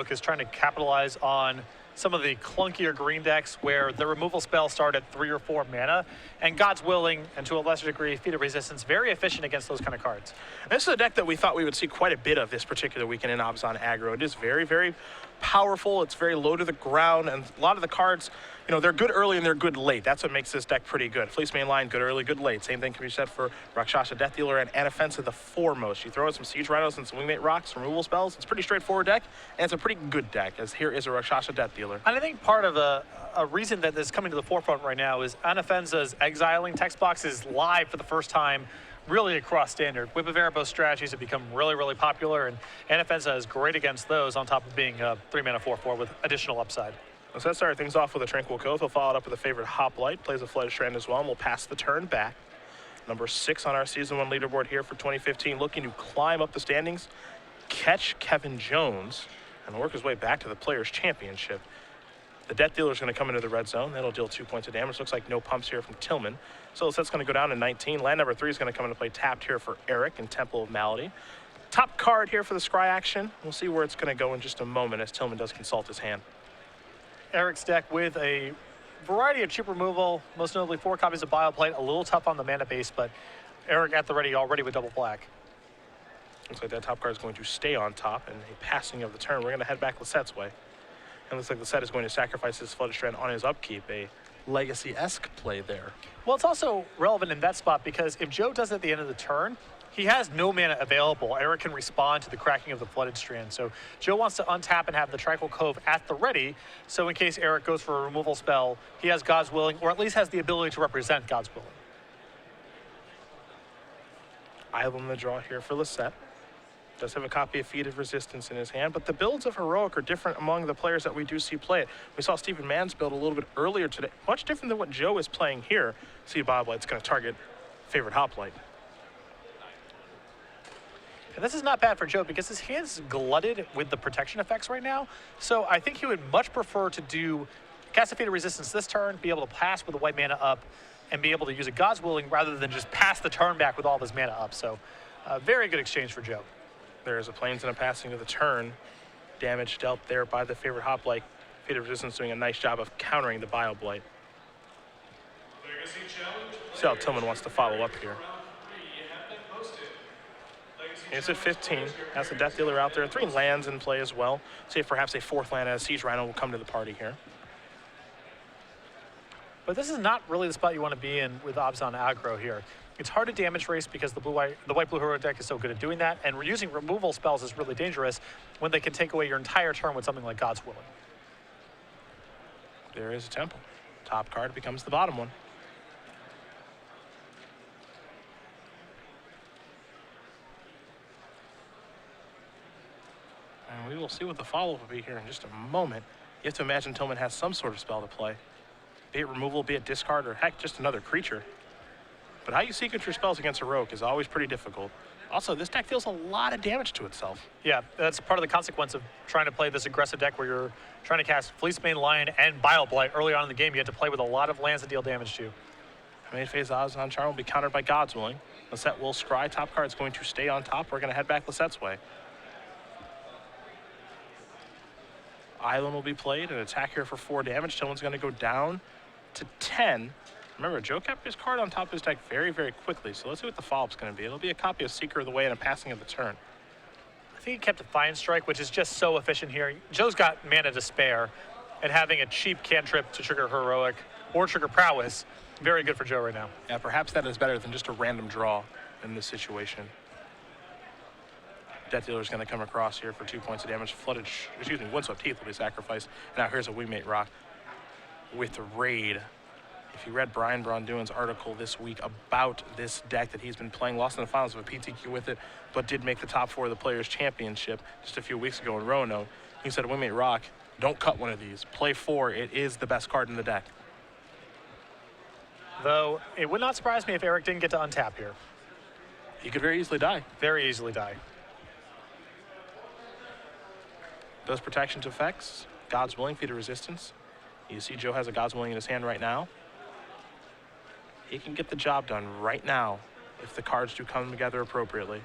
Heroic is trying to capitalize on some of the clunkier green decks where the removal spells start at 3 or 4 mana, and God's Willing, and to a lesser degree, Feat of Resistance, very efficient against those kind of cards. This is a deck that we thought we would see quite a bit of this particular weekend in Abzan Aggro. It is very, very powerful. It's very low to the ground, and a lot of the cards, you know, they're good early and they're good late. That's what makes this deck pretty good. Fleece main line, good early, good late. Same thing can be said for Rakshasa Death Dealer and Anaffensa the Foremost. You throw in some Siege Rhinos and some Wingmate Rocks, removal spells. It's a pretty straightforward deck, and it's a pretty good deck, as here is a Rakshasa Death Dealer. And I think part of a reason that this is coming to the forefront right now is Anaffensa's Exiling text box is live for the first time really across standard. Whip of Erebos strategies have become really, really popular, and Anaffensa is great against those on top of being a 3-mana 4/4 with additional upside. So let's start things off with a Tranquil Cove. He'll follow it up with a favorite Hoplite, plays a Flooded Strand as well, and we'll pass the turn back. Number 6 on our Season 1 leaderboard here for 2015, looking to climb up the standings, catch Kevin Jones, and work his way back to the Players' Championship. The Death Dealer is going to come into the red zone. That'll deal 2 points of damage. Looks like no pumps here from Tillman. So that's going to go down to 19. Land number 3 is going to come into play tapped here for Eric in Temple of Malady. Top card here for the scry action. We'll see where it's going to go in just a moment as Tillman does consult his hand. Eric's deck with a variety of cheap removal, most notably 4 copies of Bioplate, a little tough on the mana base, but Eric at the ready already with double black. Looks like that top card is going to stay on top, and a passing of the turn. We're going to head back Lossett's way. And looks like Lossett is going to sacrifice his Flooded Strand on his upkeep, a Legacy-esque play there. Well, it's also relevant in that spot because if Joe does it at the end of the turn, he has no mana available. Eric can respond to the cracking of the Flooded Strand. So Joe wants to untap and have the Tranquil Cove at the ready, so in case Eric goes for a removal spell, he has God's Willing, or at least has the ability to represent God's Willing. Island the draw here for Lossett. Does have a copy of Feat of Resistance in his hand, but the builds of Heroic are different among the players that we do see play it. We saw Stephen Mann's build a little bit earlier today, much different than what Joe is playing here. See, Boblight's going to target favorite Hoplite. And this is not bad for Joe because his hand's glutted with the protection effects right now. So I think he would much prefer to do cast a Feat of Resistance this turn, be able to pass with the white mana up, and be able to use a God's Willing rather than just pass the turn back with all of his mana up. So very good exchange for Joe. There is a plains and a passing of the turn. Damage dealt there by the favorite Hoplite. Feat of Resistance doing a nice job of countering the Bioblight. See how Tillman wants to follow up here. It's at 15. Has the Death Dealer out there. 3 lands in play as well. See if perhaps a 4th land as Siege Rhino will come to the party here. But this is not really the spot you want to be in with Abzan Aggro here. It's hard to damage race because the white-blue hero deck is so good at doing that, and using removal spells is really dangerous when they can take away your entire turn with something like God's Willing. There is a Temple. Top card becomes the bottom one. And we will see what the follow-up will be here in just a moment. You have to imagine Tillman has some sort of spell to play. Be it removal, be it discard, or heck, just another creature. But how you sequence your spells against Heroic is always pretty difficult. Also, this deck deals a lot of damage to itself. Yeah, that's part of the consequence of trying to play this aggressive deck where you're trying to cast Fleece Main Lion and Bioblight early on in the game. You have to play with a lot of lands that deal damage to you. Main phase Abzan Charm will be countered by God's Willing. Lossett will scry. Top card's going to stay on top. We're going to head back Lossett's way. Island will be played. An attack here for 4 damage. Tillman's going to go down to 10. Remember, Joe kept his card on top of his deck very, very quickly, so let's see what the follow-up's going to be. It'll be a copy of Seeker of the Way and a passing of the turn. I think he kept Defiant Strike, which is just so efficient here. Joe's got mana to spare, and having a cheap cantrip to trigger Heroic or trigger Prowess, very good for Joe right now. Yeah, perhaps that is better than just a random draw in this situation. Death Dealer's going to come across here for 2 points of damage. Windswept Heath will be sacrificed. Now here's a Wingmate Rock with Raid. If you read Brian Braunduin's article this week about this deck that he's been playing, lost in the finals of a PTQ with it, but did make the top 4 of the Players' Championship just a few weeks ago in Roanoke, he said, Wingmate Rock, don't cut one of these. Play 4. It is the best card in the deck. Though, it would not surprise me if Eric didn't get to untap here. He could very easily die. Very easily die. Those protections effects, God's Willing, Feat of Resistance. You see Joe has a God's Willing in his hand right now. He can get the job done right now if the cards do come together appropriately.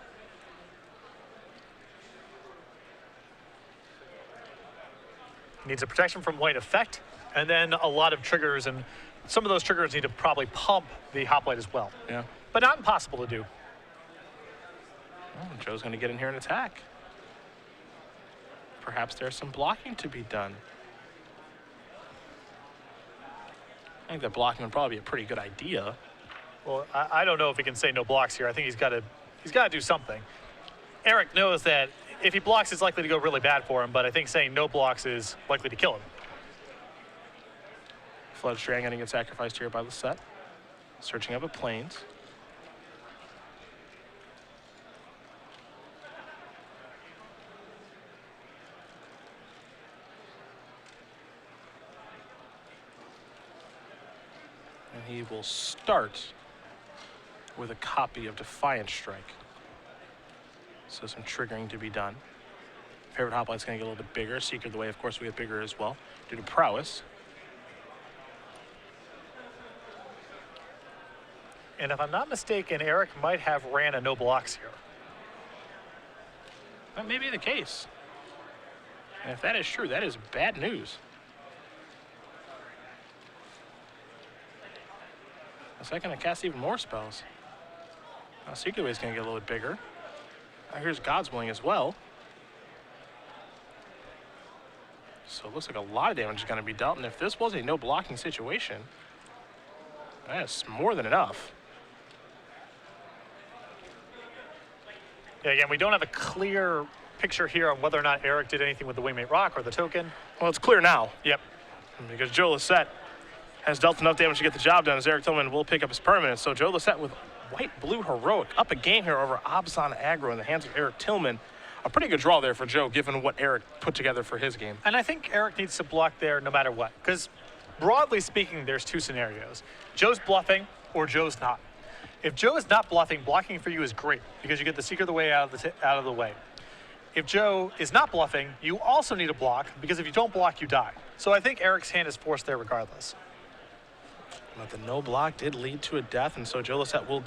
Needs a protection from white effect, and then a lot of triggers, and some of those triggers need to probably pump the hoplite as well. Yeah. But not impossible to do. Oh, Joe's going to get in here and attack. Perhaps there's some blocking to be done. I think that blocking would probably be a pretty good idea. Well, I don't know if he can say no blocks here. I think he's got to do something. Eric knows that if he blocks, it's likely to go really bad for him, but I think saying no blocks is likely to kill him. Flood Strand going to get sacrificed here by Lossett. Searching up at Plains. And he will start with a copy of Defiant Strike. So some triggering to be done. Favorite hoplite's going to get a little bit bigger. Seeker of the Way, of course, we get bigger as well due to prowess. And if I'm not mistaken, Eric might have ran a no blocks here. That may be the case. And if that is true, that is bad news. Is that going to cast even more spells? Now, Seeker of the Way is going to get a little bit bigger. Now, here's God's Willing as well. So it looks like a lot of damage is going to be dealt. And if this was a no blocking situation, that's more than enough. Yeah, again, we don't have a clear picture here on whether or not Eric did anything with the Wingmate Rock or the token. Well, it's clear now. Yep. Because Joe Lossett has dealt enough damage to get the job done, as Eric Tillman will pick up his permanent. So Joe Lossett with white-blue heroic up a game here over Abzan Aggro in the hands of Eric Tillman. A pretty good draw there for Joe, given what Eric put together for his game. And I think Eric needs to block there no matter what, because broadly speaking, there's two scenarios. Joe's bluffing or Joe's not. If Joe is not bluffing, blocking for you is great because you get the Seeker of the Way out of the way. If Joe is not bluffing, you also need a block because if you don't block, you die. So I think Eric's hand is forced there regardless. But the no block did lead to a death, and so Joe Lossett will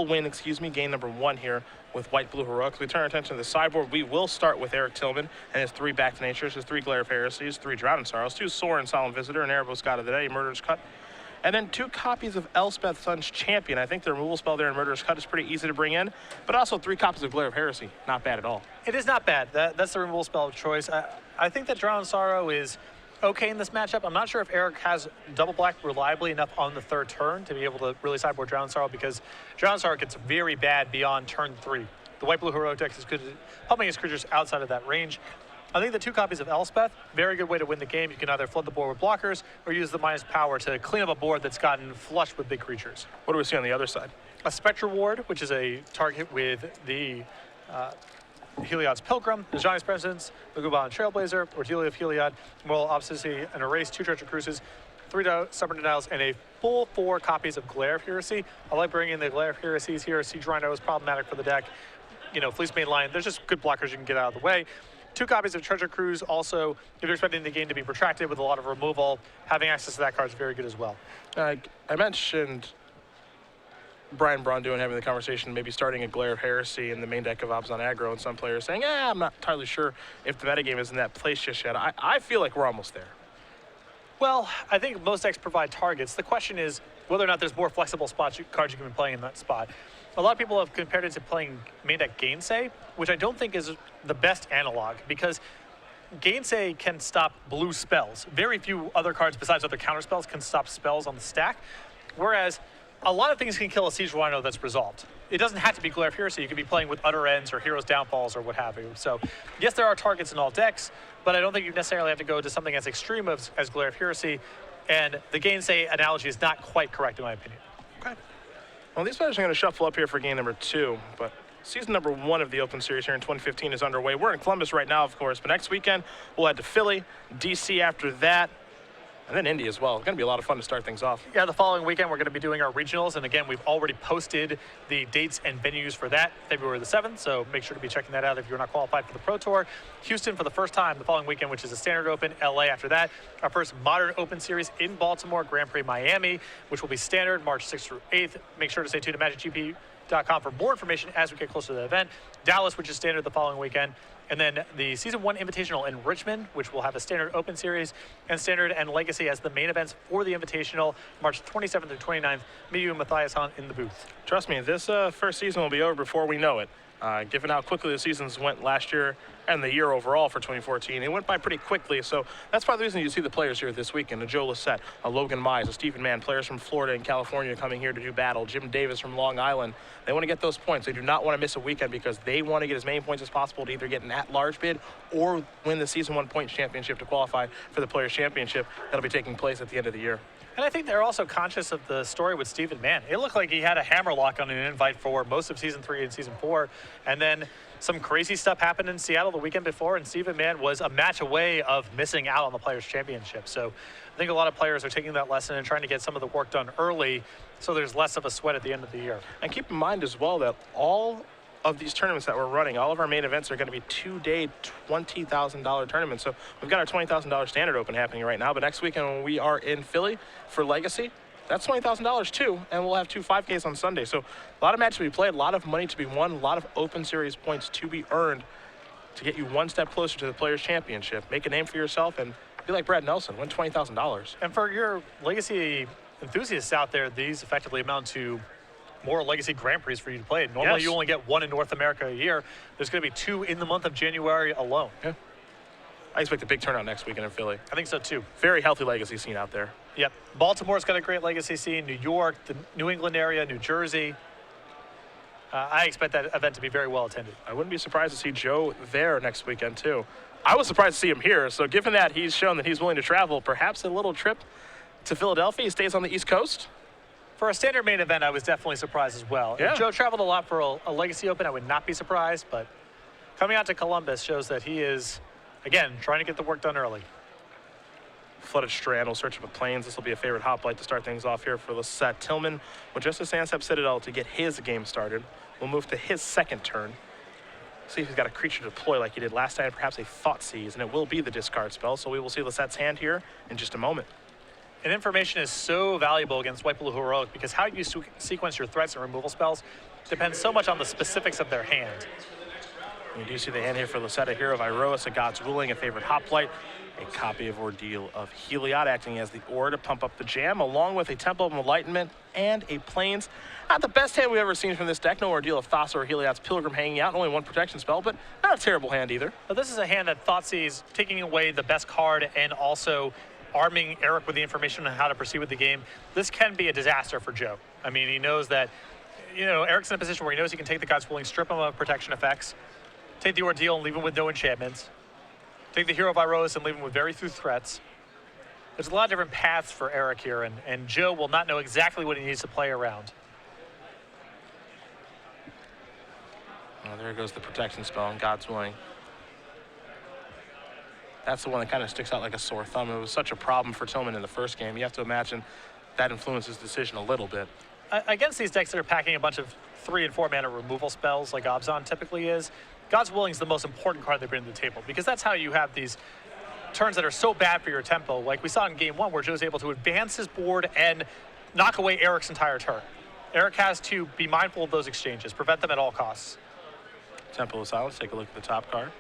win game number 1 here with white-blue heroics. We turn our attention to the sideboard. We will start with Eric Tillman and his 3 Back to Natures, his 3 Glare of Heresies, 3 Drowning Sorrows, 2 Sorin Solemn Visitor, an Erebos God of the Day, Murderous Cut, and then 2 copies of Elspeth Sun's Champion. I think the removal spell there in Murderous Cut is pretty easy to bring in, but also 3 copies of Glare of Heresy. Not bad at all. It is not bad. That's the removal spell of choice. I think that Drowning Sorrow is okay in this matchup. I'm not sure if Eric has double black reliably enough on the 3rd turn to be able to really sideboard Drowning Sorrow because Drowning Sorrow gets very bad beyond turn 3. The white-blue heroic deck is good at pumping his creatures outside of that range. I think the 2 copies of Elspeth, very good way to win the game. You can either flood the board with blockers or use the minus power to clean up a board that's gotten flushed with big creatures. What do we see on the other side? A Spectre Ward, which is a target with the Heliod's Pilgrim, the Johnny's Presence, the Guban Trailblazer, Ordelia of Heliod, Moral Obstinacy, and Erase, 2 Treasure Cruises, 3 Stubborn Denials, and a full 4 copies of Glare of Heresy. I like bringing in the Glare of Heresies here. Siege Rhino is problematic for the deck. You know, Fleece Main Lion, there's just good blockers you can get out of the way. 2 copies of Treasure Cruise also, if you're expecting the game to be protracted with a lot of removal, having access to that card is very good as well. I mentioned Brian Braun having the conversation, maybe starting a Glare of Heresy in the main deck of Abzan Aggro, and some players saying, I'm not entirely sure if the metagame is in that place just yet. I feel like we're almost there. Well, I think most decks provide targets. The question is whether or not there's more flexible cards you can be playing in that spot. A lot of people have compared it to playing main deck Gainsay, which I don't think is the best analog because Gainsay can stop blue spells. Very few other cards besides other counter spells can stop spells on the stack, whereas a lot of things can kill a Siege Rhino that's resolved. It doesn't have to be Glare of Heresy. You could be playing with Utter Ends or Hero's Downfalls or what have you. So, yes, there are targets in all decks, but I don't think you necessarily have to go to something as extreme as Glare of Heresy, and the Gainsay analogy is not quite correct in my opinion. Okay. Well, these players are going to shuffle up here for game number 2, but season number 1 of the Open Series here in 2015 is underway. We're in Columbus right now, of course, but next weekend we'll head to Philly, DC after that, and then Indy as well. It's going to be a lot of fun to start things off. Yeah, the following weekend we're going to be doing our regionals, and again, we've already posted the dates and venues for that, February the 7th, so make sure to be checking that out if you're not qualified for the Pro Tour. Houston for the first time the following weekend, which is a Standard Open. LA after that. Our first Modern Open Series in Baltimore, Grand Prix Miami, which will be Standard March 6th through 8th. Make sure to stay tuned to MagicGP.com for more information as we get closer to the event. Dallas, which is Standard the following weekend. And then the Season 1 Invitational in Richmond, which will have a Standard Open Series and Standard and Legacy as the main events for the Invitational, March 27th through 29th. Me, you, and Matthias Hunt in the booth. Trust me, this first season will be over before we know it. Given how quickly the seasons went last year and the year overall for 2014, it went by pretty quickly. So that's part of the reason you see the players here this weekend. A Joe Lossett, a Logan Mize, a Stephen Mann, players from Florida and California coming here to do battle. Jim Davis from Long Island. They want to get those points. They do not want to miss a weekend because they want to get as many points as possible to either get an at-large bid or win the Season 1 points championship to qualify for the Players' Championship that'll be taking place at the end of the year. And I think they're also conscious of the story with Stephen Mann. It looked like he had a hammerlock on an invite for most of Season 3 and Season 4. And then some crazy stuff happened in Seattle the weekend before, and Stephen Mann was a match away of missing out on the Players' Championship. So I think a lot of players are taking that lesson and trying to get some of the work done early so there's less of a sweat at the end of the year. And keep in mind as well that all of these tournaments that we're running, all of our main events are going to be two-day $20,000 tournaments. So we've got our $20,000 Standard Open happening right now, but next weekend when we are in Philly for Legacy, that's $20,000 too, and we'll have 2 5Ks on Sunday. So a lot of matches to be played, a lot of money to be won, a lot of Open Series points to be earned to get you one step closer to the Players' Championship. Make a name for yourself and be like Brad Nelson, win $20,000. And for your Legacy enthusiasts out there, these effectively amount to more Legacy Grand Prix for you to play. Normally you only get 1 in North America a year. There's going to be 2 in the month of January alone. Yeah. I expect a big turnout next weekend in Philly. I think so too. Very healthy Legacy scene out there. Yep. Baltimore's got a great Legacy scene. New York, the New England area, New Jersey. I expect that event to be very well attended. I wouldn't be surprised to see Joe there next weekend too. I was surprised to see him here. So given that he's shown that he's willing to travel, perhaps a little trip to Philadelphia. He stays on the East Coast. For a Standard main event, I was definitely surprised as well. Yeah. If Joe traveled a lot for a Legacy Open, I would not be surprised, but coming out to Columbus shows that he is, again, trying to get the work done early. Flooded Strand will search up the plains. This will be a favorite hoplite to start things off here for Lossett. Tillman will just as Sansep Citadel to get his game started. We'll move to his second turn. See if he's got a creature to deploy like he did last time, perhaps a Thoughtseize, and it will be the discard spell. So we will see Lossett's hand here in just a moment. And information is so valuable against White Blue Heroic because how you sequence your threats and removal spells depends so much on the specifics of their hand. You do see the hand here for Lossett, a Hero of Iroas, a God's Willing, a favorite hoplite, a copy of Ordeal of Heliod, acting as the ore to pump up the jam, along with a Temple of Enlightenment and a Plains. Not the best hand we've ever seen from this deck. No Ordeal of Thassa or Heliod's Pilgrim hanging out, only 1 protection spell, but not a terrible hand either. But this is a hand that Thoughtseize taking away the best card and also arming Eric with the information on how to proceed with the game. This can be a disaster for Joe. I mean, he knows that, Eric's in a position where he knows he can take the God's Willing, strip him of protection effects, take the Ordeal and leave him with no enchantments, take the Hero of Iroas and leave him with very few threats. There's a lot of different paths for Eric here, and Joe will not know exactly what he needs to play around. Oh, there goes the protection spell on God's Willing. That's the one that kind of sticks out like a sore thumb. It was such a problem for Tillman in the first game. You have to imagine that influences his decision a little bit. Against these decks that are packing a bunch of 3 and 4 mana removal spells like Obzon typically is, God's Willing is the most important card they bring to the table because that's how you have these turns that are so bad for your tempo. Like we saw in game 1 where Joe's able to advance his board and knock away Eric's entire turn. Eric has to be mindful of those exchanges, prevent them at all costs. Temple of Silence, take a look at the top card.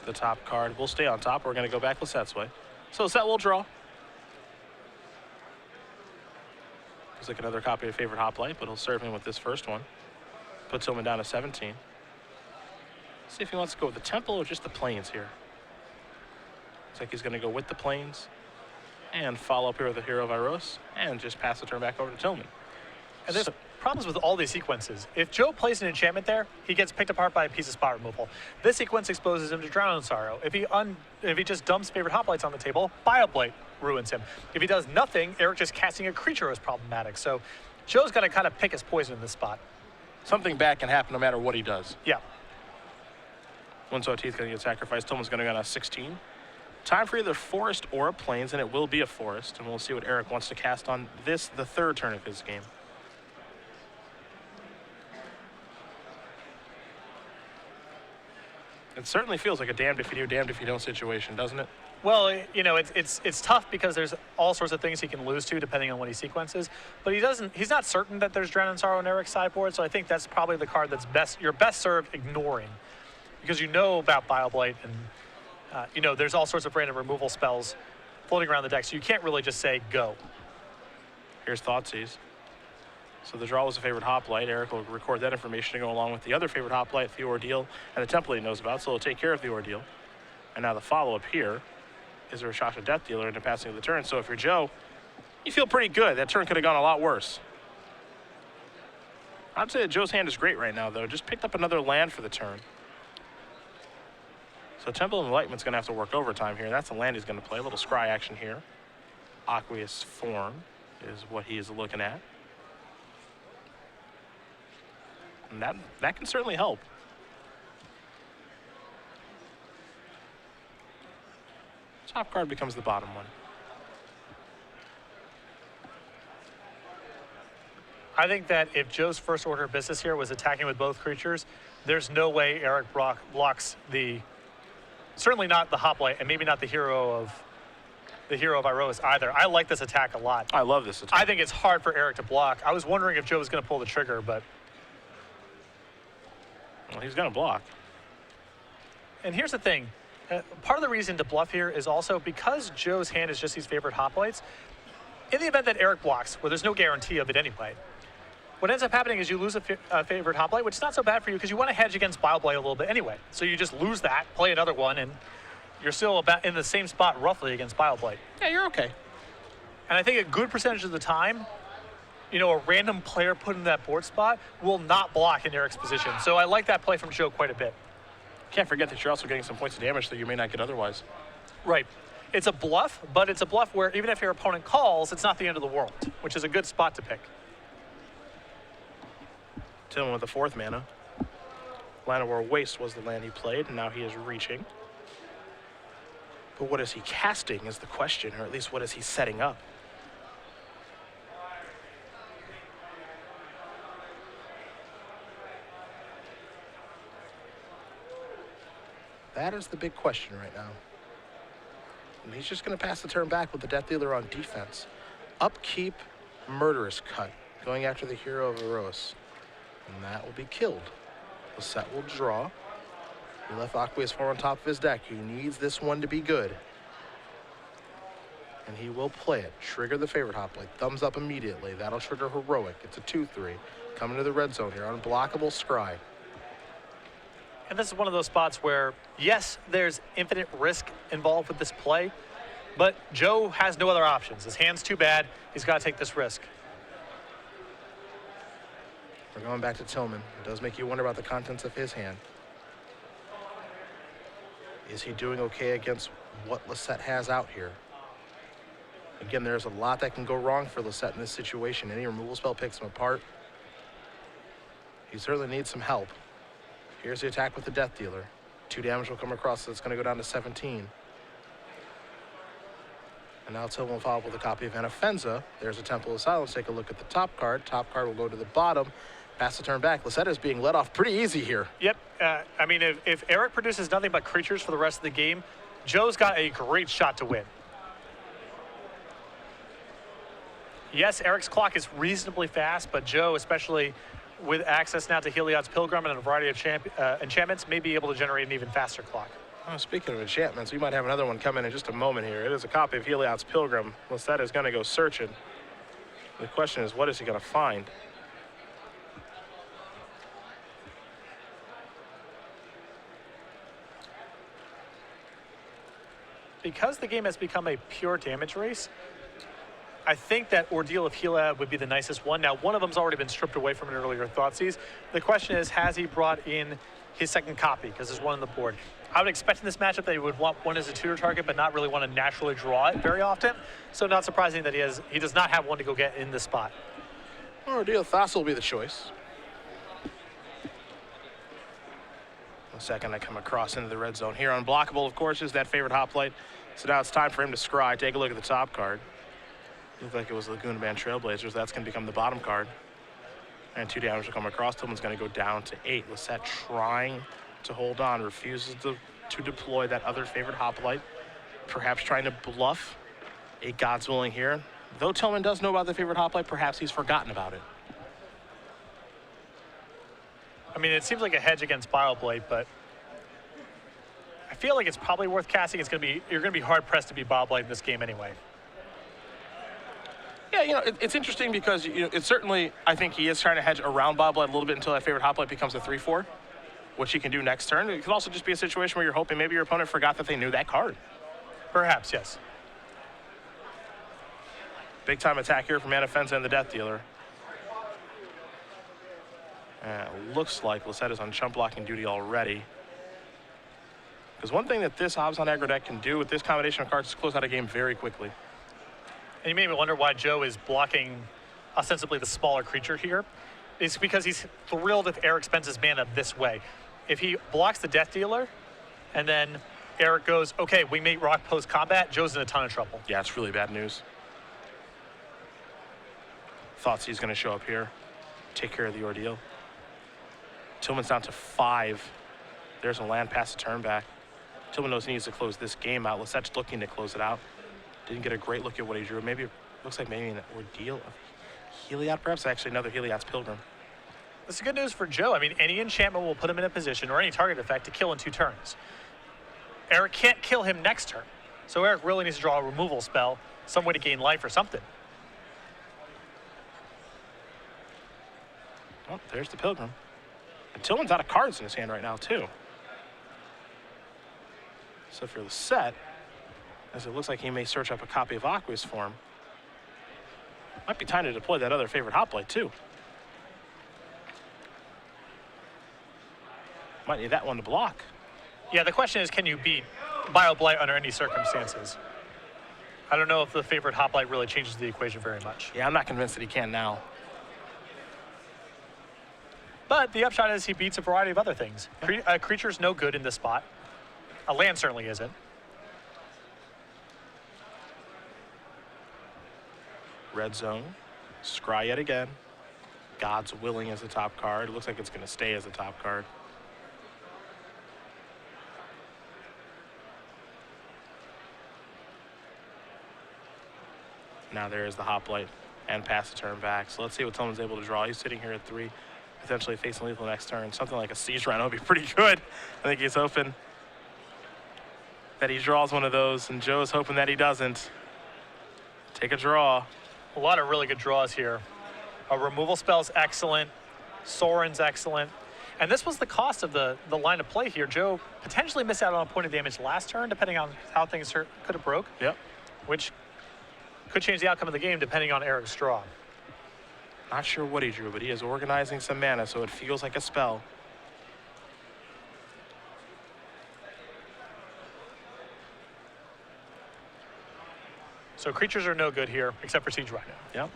The top card will stay on top. We're going to go back Lossett's way. So Lossett will draw. Looks like another copy of Favorite Hoplite, but he'll serve him with this first one. Put Tillman down to 17. See if he wants to go with the Temple or just the Plains here. Looks like he's going to go with the Plains and follow up here with the Hero of Iroas and just pass the turn back over to Tillman. And there's problems with all these sequences. If Joe plays an enchantment there, he gets picked apart by a piece of spot removal. This sequence exposes him to Drown in Sorrow. If he just dumps Favorite Hoplites on the table, Bioblade ruins him. If he does nothing, Eric just casting a creature is problematic. So Joe's got to kind of pick his poison in this spot. Something bad can happen no matter what he does. Yeah. One Teeth going to get sacrificed. Tillman's going to go on a 16. Time for either Forest or a Plains, and it will be a Forest. And we'll see what Eric wants to cast on this, the third turn of his game. It certainly feels like a damned if you do, damned if you don't situation, doesn't it? Well, it's tough because there's all sorts of things he can lose to depending on what he sequences. But he's not certain that there's Drown in Sorrow on Eric's sideboard, so I think that's probably the card that's you're best served ignoring. because you know about BioBlade and you know there's all sorts of random removal spells floating around the deck, so you can't really just say go. Here's Thoughtseize. So the draw was a favorite hoplite. Eric will record that information to go along with the other favorite hoplite, the Ordeal, and the template he knows about, so he'll take care of the Ordeal. And now the follow-up here is a Rashasha Death Dealer into passing of the turn. So if you're Joe, you feel pretty good. That turn could have gone a lot worse. I'd say that Joe's hand is great right now, though. Just picked up another land for the turn. So Temple of Enlightenment's going to have to work overtime here. That's the land he's going to play. A little scry action here. Aqueous Form is what he is looking at. And that can certainly help. Top card becomes the bottom one. I think that if Joe's first order of business here was attacking with both creatures, there's no way Eric blocks the, certainly not the hoplite, and maybe not the hero of Iroas either. I like this attack a lot. I love this attack. I think it's hard for Eric to block. I was wondering if Joe was going to pull the trigger, but well, he's going to block. And here's the thing. Part of the reason to bluff here is also because Joe's hand is just these favorite hoplites. In the event that Eric blocks, where there's no guarantee of it anyway, what ends up happening is you lose a favorite hoplite, which is not so bad for you because you want to hedge against BioBlade a little bit anyway. So you just lose that, play another one, and you're still about in the same spot roughly against BioBlade. Yeah, you're okay. And I think a good percentage of the time, you know, a random player put in that board spot will not block in Eric's position. So I like that play from Joe quite a bit. Can't forget that you're also getting some points of damage that you may not get otherwise. Right. It's a bluff, but it's a bluff where even if your opponent calls, it's not the end of the world, which is a good spot to pick. Tillman with the 4th mana. Llanowar Waste was the land he played, and now he is reaching. But what is he casting is the question, or at least what is he setting up? That is the big question right now. And he's just going to pass the turn back with the Death Dealer on defense. Upkeep, Murderous Cut, going after the hero of Eros. And that will be killed. Lossett will draw. He left Aqueous Form on top of his deck. He needs this one to be good. And he will play it. Trigger the favorite hoplite. Thumbs up immediately. That'll trigger Heroic. It's a 2/3. Coming to the red zone here. Unblockable Scry. And this is one of those spots where, yes, there's infinite risk involved with this play, but Joe has no other options. His hand's too bad. He's got to take this risk. We're going back to Tillman. It does make you wonder about the contents of his hand. Is he doing okay against what Lossett has out here? Again, there's a lot that can go wrong for Lossett in this situation. Any removal spell picks him apart. He certainly needs some help. Here's the attack with the Death Dealer. 2 damage will come across, so it's going to go down to 17. And now Tillman will follow up with a copy of Anafenza. There's a Temple of Silence. Take a look at the top card. Top card will go to the bottom. Pass the turn back. Lossett is being let off pretty easy here. Yep. I mean, if Eric produces nothing but creatures for the rest of the game, Joe's got a great shot to win. Yes, Eric's clock is reasonably fast, but Joe, especially with access now to Heliod's Pilgrim and a variety of enchantments, may be able to generate an even faster clock. Oh, speaking of enchantments, we might have another one come in just a moment here. It is a copy of Heliod's Pilgrim. Lossett is going to go searching. The question is, what is he going to find? Because the game has become a pure damage race, I think that Ordeal of Heliod would be the nicest one. Now, one of them's already been stripped away from an earlier Thoughtseize. The question is, has he brought in his second copy? Because there's one on the board. I would expect in this matchup that he would want one as a tutor target, but not really want to naturally draw it very often. So not surprising that he does not have one to go get in this spot. Ordeal Thassa will be the choice. The second I come across into the red zone here. Unblockable, of course, is that favorite hoplite. So now it's time for him to scry. Take a look at the top card. Looked like it was Laguna Band Trailblazers. That's going to become the bottom card. And 2 damage will come across. Tillman's going to go down to 8. Lossett trying to hold on. Refuses to deploy that other favorite hoplite. Perhaps trying to bluff a God's Willing here. Though Tillman does know about the favorite hoplite, perhaps he's forgotten about it. I mean, it seems like a hedge against BioBlade, but I feel like it's probably worth casting. You're gonna be hard pressed to beat Bob Light in this game anyway. Yeah, it's interesting because it's certainly, I think he is trying to hedge around Bob Light a little bit until that favorite hop light becomes a 3/4, which he can do next turn. It could also just be a situation where you're hoping maybe your opponent forgot that they knew that card. Perhaps, yes. Big time attack here from Anafenza and the Death Dealer. And it looks like Lossett is on chump blocking duty already. Because one thing that this Abzan aggro deck can do with this combination of cards is close out a game very quickly. And you made me wonder why Joe is blocking ostensibly the smaller creature here. It's because he's thrilled if Eric spends his mana this way. If he blocks the Death Dealer, and then Eric goes, okay, we mate rock post-combat, Joe's in a ton of trouble. Yeah, it's really bad news. Thoughts he's going to show up here, take care of the ordeal. Tillman's down to 5. There's a land pass to turn back. Tillman knows he needs to close this game out. Lossett's looking to close it out. Didn't get a great look at what he drew. Maybe it looks like maybe an ordeal of Heliod, perhaps. Actually, another Heliod's Pilgrim. This is good news for Joe. I mean, any enchantment will put him in a position, or any target effect, to kill in 2 turns. Eric can't kill him next turn. So Eric really needs to draw a removal spell, some way to gain life or something. Oh, there's the Pilgrim. And Tillman's out of cards in his hand right now, too. So for Lossett, as it looks like he may search up a copy of Aqua's Form, might be time to deploy that other favorite Hoplite, too. Might need that one to block. Yeah, the question is, can you beat BioBlight under any circumstances? I don't know if the favorite Hoplite really changes the equation very much. Yeah, I'm not convinced that he can now. But the upshot is he beats a variety of other things. A creature's no good in this spot. A land certainly isn't. Red Zone. Scry yet again. God's Willing as the top card. It looks like it's going to stay as the top card. Now there is the Hoplite and pass the turn back. So let's see what Tillman's able to draw. He's sitting here at 3, potentially facing lethal next turn. Something like a Siege Rhino would be pretty good. I think he's hoping that he draws one of those, and Joe's hoping that he doesn't. Take a draw. A lot of really good draws here. A removal spell's excellent. Soren's excellent. And this was the cost of the line of play here. Joe potentially missed out on a point of damage last turn, depending on how things could have broke. Yep. Which could change the outcome of the game depending on Eric's draw. Not sure what he drew, but he is organizing some mana, so it feels like a spell. So creatures are no good here, except for Siege Rhino. Yep.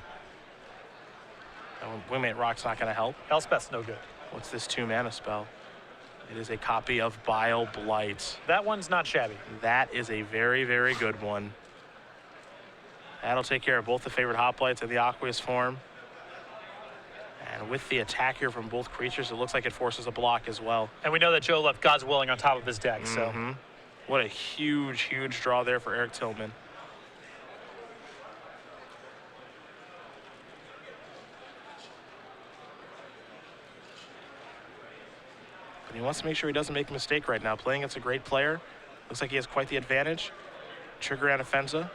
Wingmate Rock's not going to help. Elspeth's no good. What's this 2-mana spell? It is a copy of Bile Blight. That one's not shabby. That is a very, very good one. That'll take care of both the favorite Hoplites and the Aqueous Form. And with the attack here from both creatures, it looks like it forces a block as well. And we know that Joe left God's Willing on top of his deck, so. What a huge, huge draw there for Eric Tillman. But he wants to make sure he doesn't make a mistake right now. Playing against a great player. Looks like he has quite the advantage. Trigger Anafenza.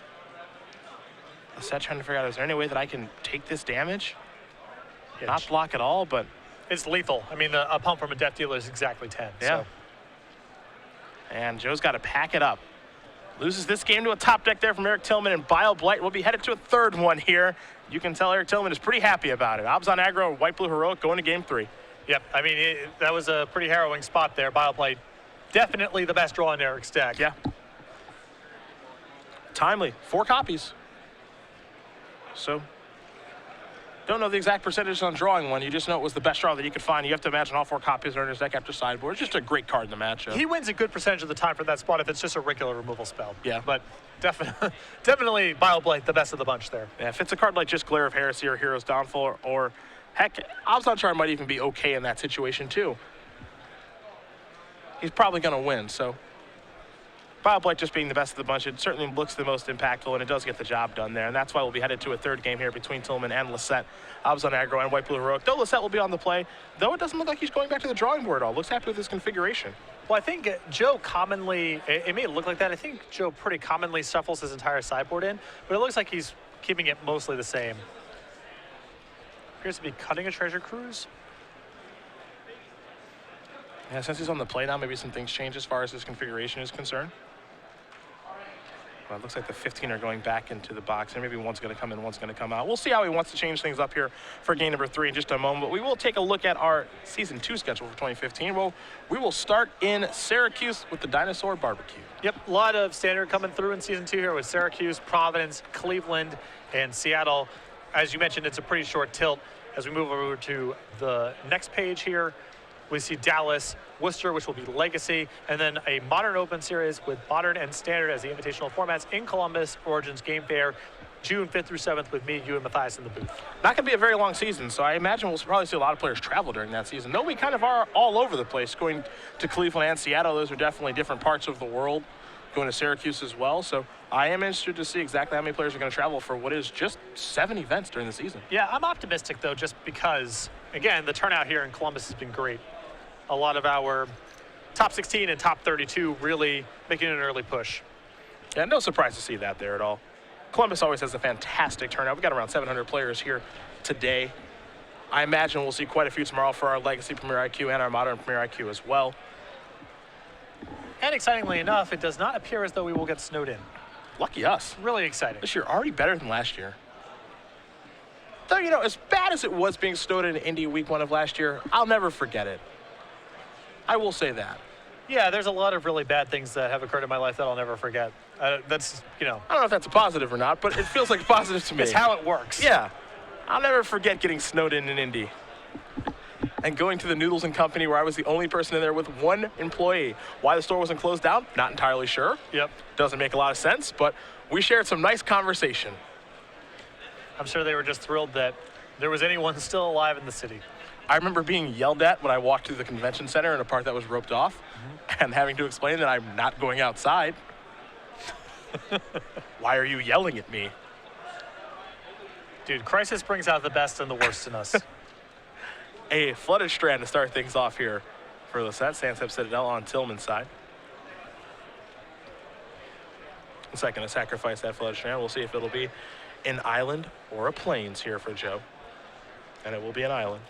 Lossett trying to figure out, is there any way that I can take this damage? Yeah, not block at all, but... It's lethal. I mean, a pump from a Death Dealer is exactly 10. Yeah. So. And Joe's got to pack it up. Loses this game to a top deck there from Eric Tillman, and Bile Blight will be headed to a third one here. You can tell Eric Tillman is pretty happy about it. Abzan aggro, White Blue Heroic going to game 3. Yep, I mean, that was a pretty harrowing spot there. BioBlight, definitely the best draw in Eric's deck. Yeah. Timely, 4 copies. So, don't know the exact percentage on drawing one. You just know it was the best draw that you could find. You have to imagine all 4 copies are in his deck after sideboard. It's just a great card in the matchup. He wins a good percentage of the time for that spot if it's just a regular removal spell. Yeah. But definitely BioBlight, the best of the bunch there. Yeah, if it's a card like just Glare of Heresy or Hero's Downfall or heck, Abzan Char might even be okay in that situation too. He's probably going to win, so BioBlight just being the best of the bunch, it certainly looks the most impactful, and it does get the job done there, and that's why we'll be headed to a third game here between Tillman and Lossett. Abzan aggro and White Blue Heroic. Though Lossett will be on the play, though it doesn't look like he's going back to the drawing board at all. Looks happy with his configuration. Well, I think Joe commonly, it may look like that. I think Joe pretty commonly shuffles his entire sideboard in, but it looks like he's keeping it mostly the same. Appears to be cutting a treasure cruise. Yeah, since he's on the play now, maybe some things change as far as his configuration is concerned. Well, it looks like the 15 are going back into the box, and maybe one's going to come in, one's going to come out. We'll see how he wants to change things up here for game number 3 in just a moment. But we will take a look at our Season 2 schedule for 2015. Well, we will start in Syracuse with the Dinosaur Barbecue. Yep, a lot of standard coming through in Season 2 here with Syracuse, Providence, Cleveland, and Seattle. As you mentioned, it's a pretty short tilt. As we move over to the next page here, we see Dallas, Worcester, which will be Legacy, and then a Modern Open series with Modern and Standard as the invitational formats in Columbus, Origins Game Fair, June 5th through 7th with me, you, and Matthias in the booth. Not going to be a very long season, so I imagine we'll probably see a lot of players travel during that season. Though we kind of are all over the place, going to Cleveland and Seattle. Those are definitely different parts of the world, going to Syracuse as well. So I am interested to see exactly how many players are going to travel for what is just 7 events during the season. Yeah, I'm optimistic, though, just because, again, the turnout here in Columbus has been great. A lot of our top 16 and top 32 really making an early push. Yeah, no surprise to see that there at all. Columbus always has a fantastic turnout. We've got around 700 players here today. I imagine we'll see quite a few tomorrow for our Legacy Premier IQ and our Modern Premier IQ as well. And excitingly enough, it does not appear as though we will get snowed in. Lucky us. Really exciting. This year already better than last year. Though, you know, as bad as it was being snowed in Indy week 1 of last year, I'll never forget it. I will say that. Yeah, there's a lot of really bad things that have occurred in my life that I'll never forget. That's, you know. I don't know if that's a positive or not, but it feels like a positive to me. It's how it works. Yeah. I'll never forget getting snowed in Indy. And going to the Noodles and Company where I was the only person in there with 1 employee. Why the store wasn't closed down? Not entirely sure. Yep. Doesn't make a lot of sense, but we shared some nice conversation. I'm sure they were just thrilled that there was anyone still alive in the city. I remember being yelled at when I walked through the convention center in a part that was roped off and having to explain that I'm not going outside. Why are you yelling at me? Dude, crisis brings out the best and the worst in us. A flooded strand to start things off here for Lossett. Sandsep Citadel on Tillman's side. Looks like going to sacrifice that flooded strand. We'll see if it'll be an island or a plains here for Joe. And it will be an island.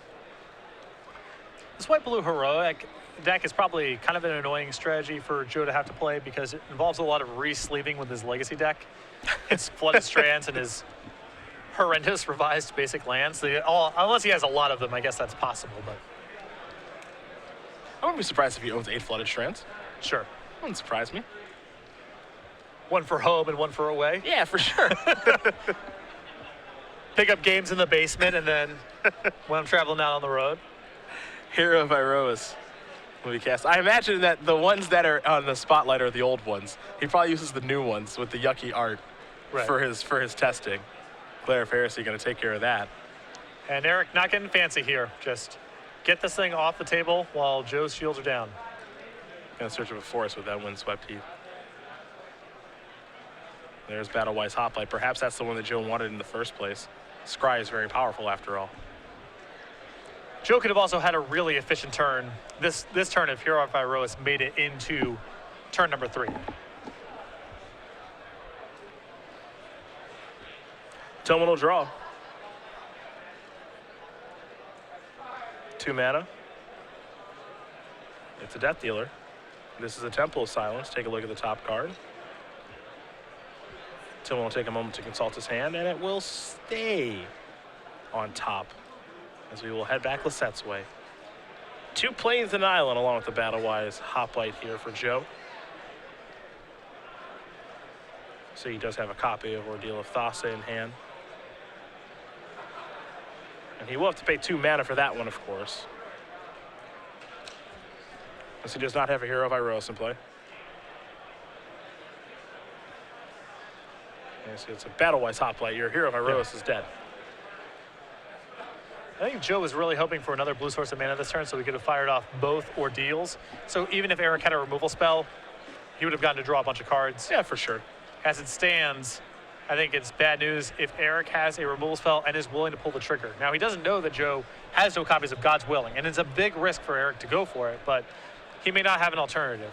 This white-blue heroic deck is probably kind of an annoying strategy for Joe to have to play because it involves a lot of re-sleeving with his legacy deck. It's flooded strands and his horrendous revised basic lands. Unless he has a lot of them, I guess that's possible. But I wouldn't be surprised if he owns 8 flooded strands. Sure. Wouldn't surprise me. 1 for home and 1 for away. Yeah, for sure. Pick up games in the basement and then when I'm traveling out on the road. Hero of Iroas will be cast. I imagine that the ones that are on the spotlight are the old ones. He probably uses the new ones with the yucky art for his testing. Claire of Heresy going to take care of that. And Eric not getting fancy here. Just get this thing off the table while Joe's shields are down. Going to search of a forest with that windswept heath. There's Battle-Wise Hoplite. Perhaps that's the one that Joe wanted in the first place. Scry is very powerful after all. Joe could have also had a really efficient turn. This turn if Hero of Iroas made it into turn number 3. Tillman will draw. 2 mana. It's a Death Dealer. This is a Temple of Silence. Take a look at the top card. Tillman will take a moment to consult his hand, and it will stay on top as we will head back Lossett's way. 2 plains and an island along with the Battle-Wise Hoplite here for Joe. So he does have a copy of Ordeal of Thassa in hand. And he will have to pay 2 mana for that one, of course. As he does not have a Hero of Iroas in play. Yes, it's a Battle-Wise Hoplite. Your Hero of Iroas is dead. I think Joe was really hoping for another blue source of mana this turn so we could have fired off both Ordeals. So even if Eric had a removal spell, he would have gotten to draw a bunch of cards. Yeah, for sure. As it stands, I think it's bad news if Eric has a removal spell and is willing to pull the trigger. Now, he doesn't know that Joe has no copies of God's Willing, and it's a big risk for Eric to go for it, but he may not have an alternative.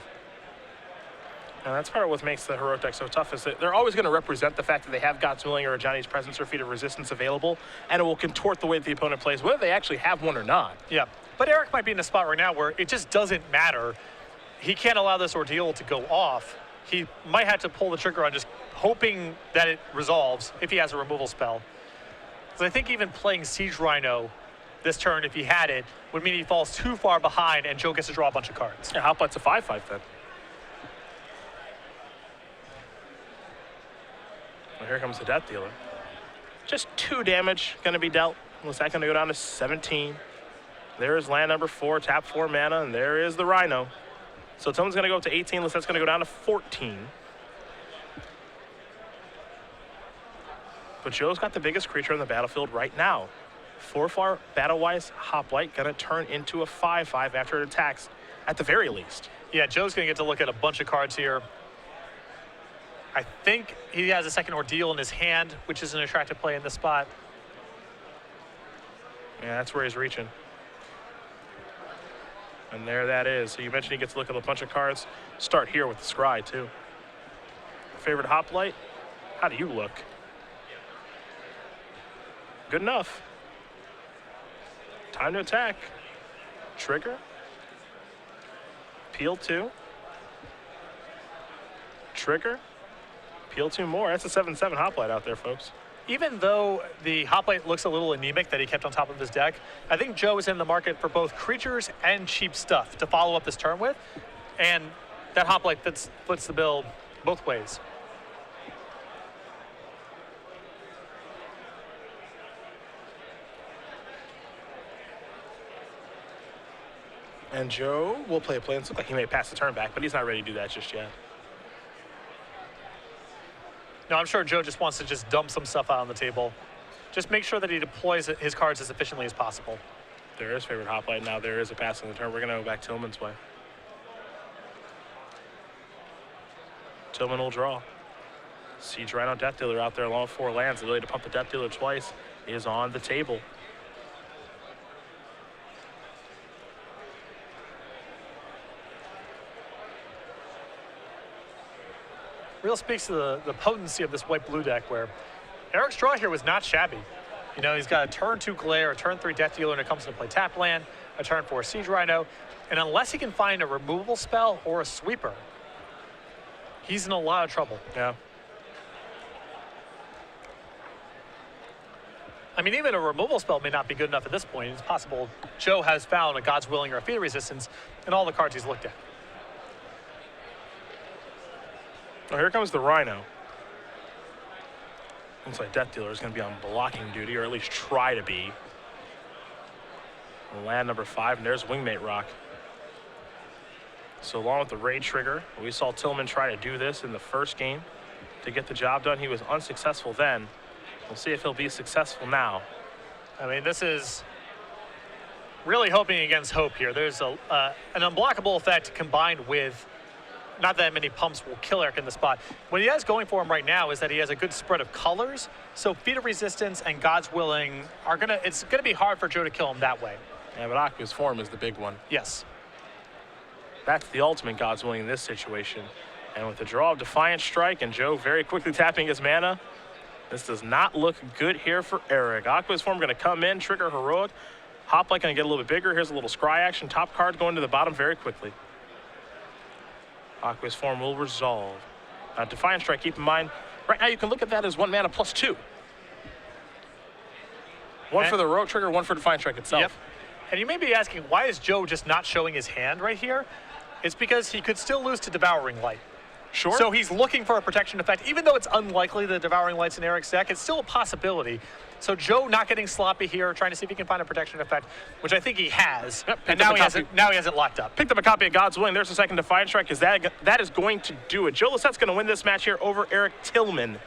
And that's part of what makes the Heroic deck so tough is that they're always going to represent the fact that they have God's Willing or a Johnny's Presence or Feat of Resistance available, and it will contort the way that the opponent plays, whether they actually have one or not. Yeah, but Eric might be in a spot right now where it just doesn't matter. He can't allow this ordeal to go off. He might have to pull the trigger on just hoping that it resolves if he has a removal spell. Because I think even playing Siege Rhino this turn, if he had it, would mean he falls too far behind and Joe gets to draw a bunch of cards. Yeah, Hoplight's a 5/5 then. Well, here comes the Death Dealer. Just 2 damage going to be dealt. Looks like going to go down to 17. There is land number 4, tap 4 mana, and there is the Rhino. So Tillman's going to go up to 18. Looks like it's going to go down to 14. But Joe's got the biggest creature on the battlefield right now. 4/4 Battle-Wise Hoplite going to turn into a 5/5 after it attacks, at the very least. Yeah, Joe's going to get to look at a bunch of cards here. I think he has a second Ordeal in his hand, which is an attractive play in this spot. Yeah, that's where he's reaching. And there that is. So you mentioned he gets to look at a bunch of cards. Start here with the Scry, too. Favorite Hoplite? How do you look? Good enough. Time to attack. Trigger. Peel 2. Trigger. Peel 2 more. That's a 7/7 Hoplite out there, folks. Even though the Hoplite looks a little anemic that he kept on top of his deck, I think Joe is in the market for both creatures and cheap stuff to follow up this turn with, and that Hoplite fits the bill both ways. And Joe will play a play and look like he may pass the turn back, but he's not ready to do that just yet. No, I'm sure Joe just wants to just dump some stuff out on the table. Just make sure that he deploys his cards as efficiently as possible. There is favorite Hoplite. Now there is a pass on the turn. We're going to go back Tillman's way. Tillman will draw. Siege Rhino Death Dealer out there along with 4 lands. The ability to pump the Death Dealer twice is on the table. Real speaks to the potency of this white-blue deck where Eric's draw here was not shabby. You know, he's got a turn 2 Glare, a turn 3 Death Dealer when it comes to play tap land, a turn 4 Siege Rhino, and unless he can find a removable spell or a sweeper, he's in a lot of trouble. Yeah. I mean, even a removal spell may not be good enough at this point. It's possible Joe has found a God's Willing or a Feat of Resistance in all the cards he's looked at. Well, here comes the Rhino. Looks like Death Dealer is going to be on blocking duty, or at least try to be. Land number 5, and there's Wingmate Rock. So along with the Raid Trigger, we saw Tillman try to do this in the first game to get the job done. He was unsuccessful then. We'll see if he'll be successful now. I mean, this is really hoping against hope here. There's an unblockable effect combined with not that many pumps will kill Eric in the spot. What he has going for him right now is that he has a good spread of colors. So Feat of Resistance and God's Willing are it's gonna be hard for Joe to kill him that way. Yeah, but Aqua's Form is the big one. Yes. That's the ultimate God's Willing in this situation. And with the draw of Defiant Strike and Joe very quickly tapping his mana, this does not look good here for Eric. Aqua's Form gonna come in, trigger Heroic. Hoplite gonna get a little bit bigger. Here's a little Scry action. Top card going to the bottom very quickly. Aqua's Form will resolve. Defiant Strike, keep in mind, right now you can look at that as 1 mana plus 2. One for the Heroic trigger, 1 for Defiant Strike itself. Yep. And you may be asking, why is Joe just not showing his hand right here? It's because he could still lose to Devouring Light. Sure. So he's looking for a protection effect. Even though it's unlikely that Devouring Light's in Eric's deck, it's still a possibility. So Joe not getting sloppy here, trying to see if he can find a protection effect, which I think he has. Yep, and now he hasn't locked up. Picked up a copy of God's Willing. There's a second Defiant Strike. That is going to do it. Joe Lossett's going to win this match here over Eric Tillman.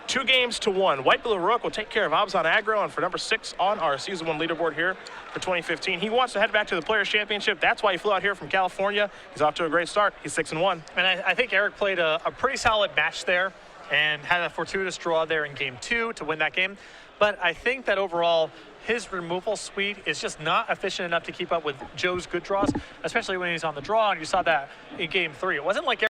2 games to 1. White Blue Heroic will take care of Obs on aggro, and for number 6 on our Season 1 leaderboard here for 2015. He wants to head back to the Players' Championship. That's why he flew out here from California. He's off to a great start. He's 6-1. And I think Eric played a pretty solid match there. and had a fortuitous draw there in game 2 to win that game. But I think that overall, his removal suite is just not efficient enough to keep up with Joe's good draws, especially when he's on the draw, and you saw that in game 3. It wasn't like